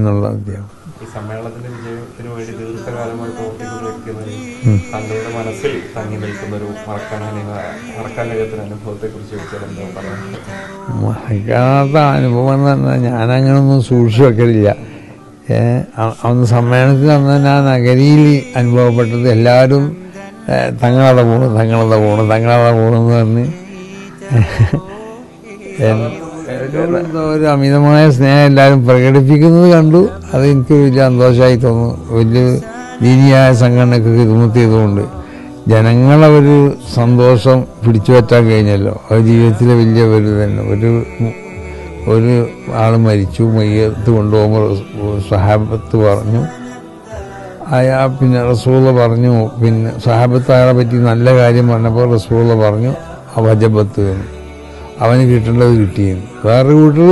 എന്നുള്ള അധ്യാപനം. ഈ സമ്മേളനത്തിന്റെ വിജയത്തിന് വേണ്ടി ദീർഘകാലമായി പ്രവർത്തിക്കുന്ന വ്യക്തിയെന്ന താങ്കളുടെ മനസ്സിൽ തങ്ങി നിൽക്കുന്ന ഒരു മറക്കാൻ കഴിയാത്ത അനുഭവത്തെ കുറിച്ച് എന്താ പറയുക? മറക്കാത്ത അനുഭവം എന്ന് പറഞ്ഞാൽ ഞാനങ്ങനൊന്നും സൂക്ഷിച്ചു വെക്കലില്ല. അന്ന് സമ്മേളനത്തിൽ അന്ന് ഞാൻ നഗരിയിൽ അനുഭവപ്പെട്ടത് എല്ലാവരും തങ്ങളത പോണെന്ന് പറഞ്ഞ് ഒരു അമിതമായ സ്നേഹം എല്ലാവരും പ്രകടിപ്പിക്കുന്നത് കണ്ടു. അത് എനിക്ക് വലിയ സന്തോഷമായി തോന്നുന്നു. വലിയ ദീനിയായ സംഘടനയ്ക്ക് ഹിദ്മത്ത് ചെയ്തുകൊണ്ട് ജനങ്ങളൊരു സന്തോഷം പിടിച്ചു പറ്റാൻ കഴിഞ്ഞല്ലോ. അത് ജീവിതത്തിലെ വലിയ ഒരു തന്നെ. ഒരു ആൾ മരിച്ചു, മയ്യത്ത് കൊണ്ടുപോകുമ്പോൾ സഹാബത്ത് പറഞ്ഞു, പിന്നെ റസൂല പറഞ്ഞു, പിന്നെ സഹാബത്ത് അയാളെ പറ്റി നല്ല കാര്യം പറഞ്ഞപ്പോൾ റസൂല പറഞ്ഞു വജബത്ത് എന്ന്, അവന് കിട്ടേണ്ടത് കിട്ടിയെന്ന്. വേറൊരു വീട്ടിൽ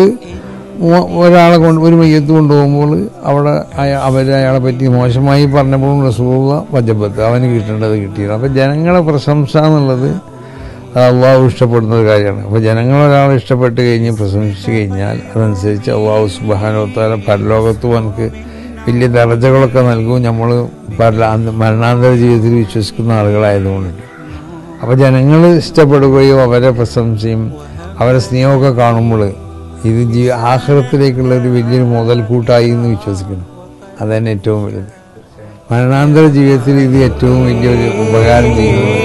ഒരാളെ ഒരു മയ്യത്ത് കൊണ്ടുപോകുമ്പോൾ അവിടെ അയാളെ പറ്റി മോശമായി പറഞ്ഞപ്പോഴും റസൂല വജബത്ത്, അവന് കിട്ടേണ്ടത് കിട്ടിയത്. അപ്പം ജനങ്ങളെ പ്രശംസ എന്നുള്ളത് അള്ളാഹു ഇഷ്ടപ്പെടുന്ന ഒരു കാര്യമാണ്. അപ്പോൾ ജനങ്ങളൊരാളെ ഇഷ്ടപ്പെട്ട് കഴിഞ്ഞ് പ്രശംസിച്ച് കഴിഞ്ഞാൽ അതനുസരിച്ച് അള്ളാഹു സുബ്ഹാനഹു വ തആല പരലോകത്തും എനിക്ക് വലിയ ദർജകളൊക്കെ നൽകും. നമ്മൾ മരണാന്തര ജീവിതത്തിൽ വിശ്വസിക്കുന്ന ആളുകളായതുകൊണ്ട്. അപ്പോൾ ജനങ്ങൾ ഇഷ്ടപ്പെടുകയും അവരെ പ്രശംസയും അവരെ സ്നേഹമൊക്കെ കാണുമ്പോൾ ഇത് ആഖിറത്തിലേക്കുള്ള ഒരു വലിയൊരു മുതൽക്കൂട്ടായി എന്ന് വിശ്വസിക്കണം. അതന്നെ ഏറ്റവും വലുത്. മരണാന്തര ജീവിതത്തിൽ ഇത് ഏറ്റവും വലിയൊരു ഉപകാരം ചെയ്യുന്നത്.